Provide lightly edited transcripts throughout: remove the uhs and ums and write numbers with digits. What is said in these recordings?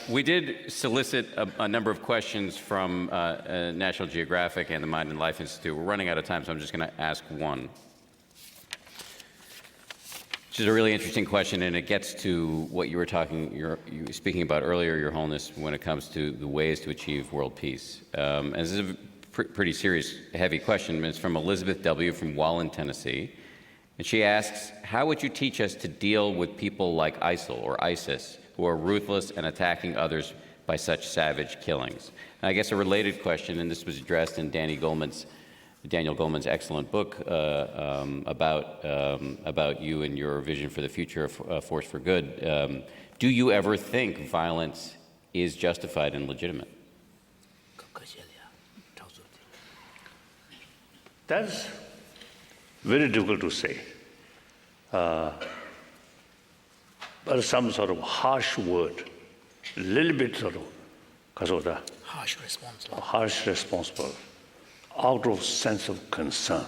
We did solicit a number of questions from National Geographic and the Mind and Life Institute. We're running out of time, so I'm just going to ask one, which is a really interesting question, and it gets to what you were speaking about earlier, Your Holiness, when it comes to the ways to achieve world peace. And this is a pretty serious, heavy question. It's from Elizabeth W. from Wallen, Tennessee. And she asks, how would you teach us to deal with people like ISIL or ISIS, who are ruthless and attacking others by such savage killings? And I guess a related question, and this was addressed in Daniel Goleman's excellent book about you and your vision for the future of Force for Good. Do you ever think violence is justified and legitimate? That's very difficult to say. But some sort of harsh word, a little bit sort of, Harsh responsible. harsh responsible, out of sense of concern,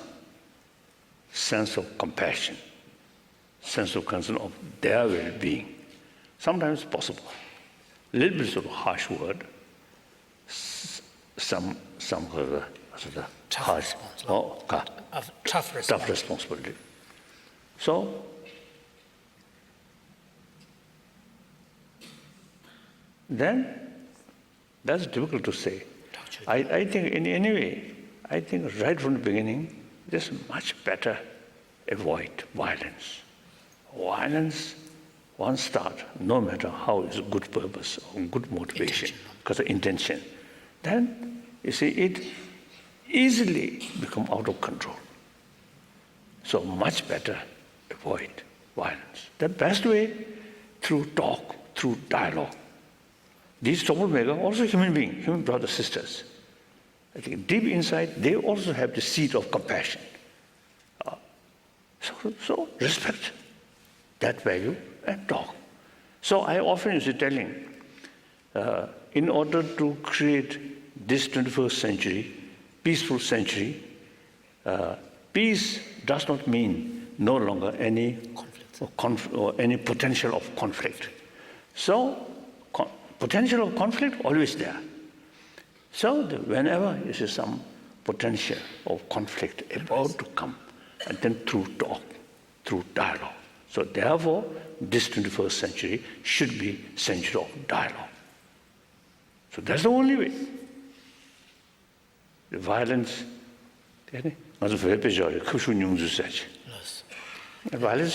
sense of compassion, sense of concern of their well-being. Sometimes possible. A little bit sort of harsh word, some sort of harsh, Tough responsibility. So, then that's difficult to say. I think in any way, I think right from the beginning, just much better avoid violence. Violence, one start, no matter how it's a good purpose or good motivation, because of intention, then you see it easily become out of control. So much better avoid violence. The best way, through talk, through dialogue. These troublemakers, also human beings, human brothers, sisters. I think deep inside, they also have the seed of compassion. So respect that value and talk. So I often used to telling, in order to create this 21st century, peaceful century, peace does not mean no longer any conflict or any potential of conflict. So potential of conflict always there. So whenever you see some potential of conflict about to come, and then through talk, through dialogue. So therefore, this 21st century should be century of dialogue. So that's the only way. The violence, violence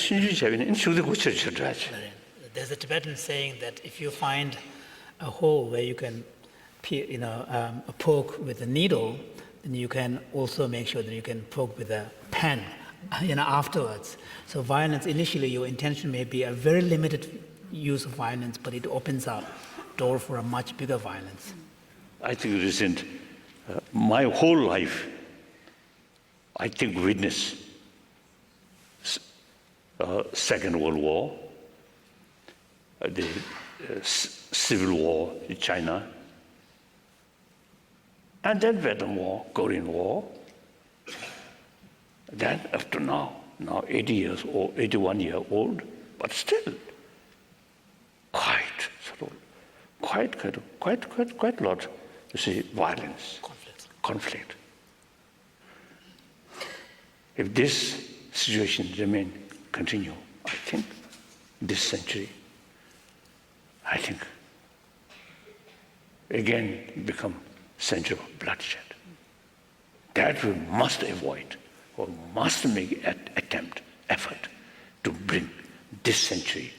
There's a Tibetan saying that if you find a hole where you can poke with a needle, then you can also make sure that you can poke with a pen afterwards. So violence, initially your intention may be a very limited use of violence, but it opens up door for a much bigger violence. I think recent, my whole life, I think witness Second World War, the Civil War in China, and then Vietnam War, Korean War. Then after now 80 years old, 81 years old, but still quite a lot, you see, violence, conflict. If this situation continue, I think this century, I think again become century of bloodshed. That we must avoid, or must make effort to bring this century,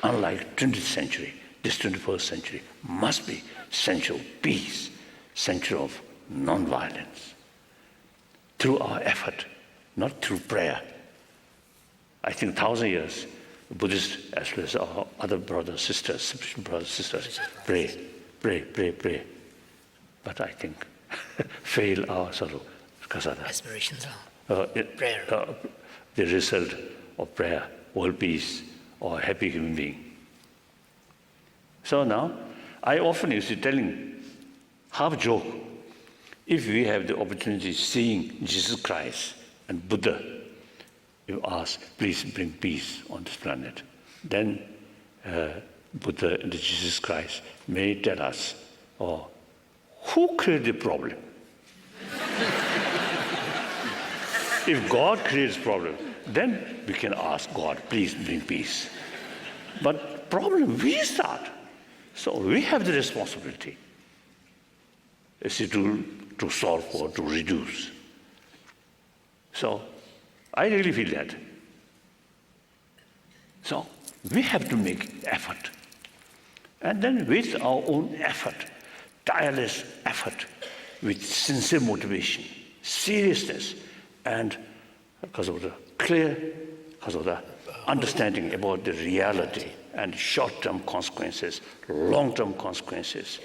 unlike 20th century, this 21st century must be century of peace, century of non-violence. Through our effort, not through prayer. I think 1,000 years, Buddhists as well as our other brothers, sisters, spiritual brothers, sisters, pray. But I think fail our sort of aspirations, prayer. The result of prayer, world peace, or happy human being. So now, I often used to telling, half joke, if we have the opportunity seeing Jesus Christ and Buddha, you ask, please bring peace on this planet. Then Buddha and Jesus Christ may tell us, oh, who created the problem? If God creates problem, then we can ask God, please bring peace. But problem we start. So we have the responsibility to solve or to reduce. So I really feel that. So we have to make effort. And then with our own effort, tireless effort, with sincere motivation, seriousness, and because of the understanding about the reality and short-term consequences, long-term consequences,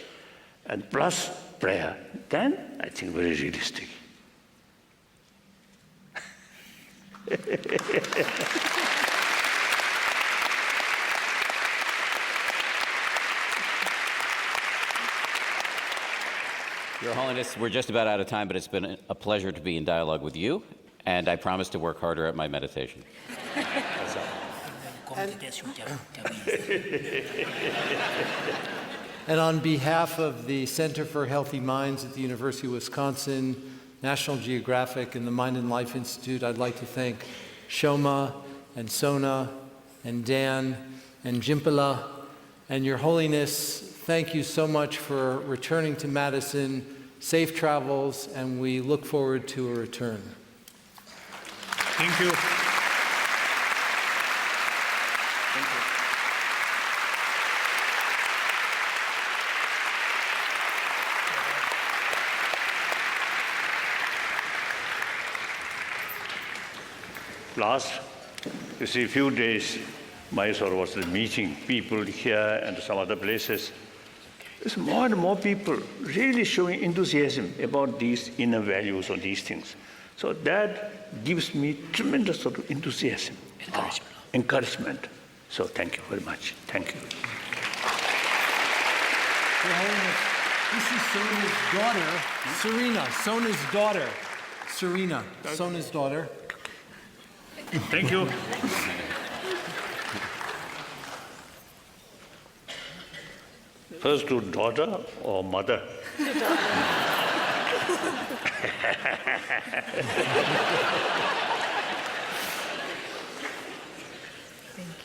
and plus prayer, then I think very realistic. Your Holiness, we're just about out of time, but it's been a pleasure to be in dialogue with you, and I promise to work harder at my meditation. And on behalf of the Center for Healthy Minds at the University of Wisconsin, National Geographic, and the Mind and Life Institute, I'd like to thank Shoma and Sona and Dan and Jimpala. And Your Holiness, thank you so much for returning to Madison. Safe travels, and we look forward to a return. Thank you. Last, you see, few days, Mysore was meeting people here and some other places. There's more and more people really showing enthusiasm about these inner values or these things. So that gives me tremendous sort of enthusiasm, encouragement. So thank you very much. Thank you. Your Holiness, this is Sona's daughter, Serena. Sona's daughter, Serena. Sona's daughter. Thank you. First to daughter or mother? Thank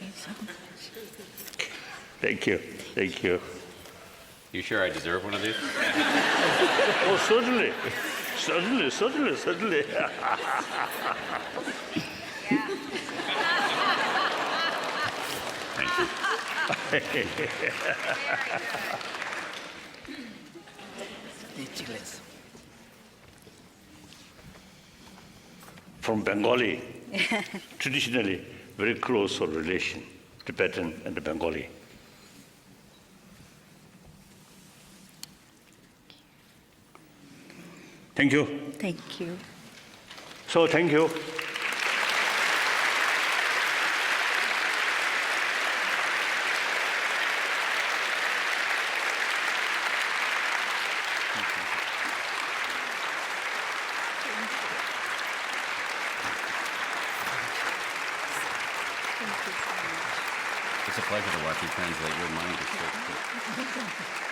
you so much. Thank you. Thank you. You sure I deserve one of these? Oh, certainly. Certainly, certainly, certainly. Speechless. From Bengali, traditionally very close relation, Tibetan and the Bengali. Thank you. Thank you. So thank you. It's a pleasure to watch you translate your mind. It's so-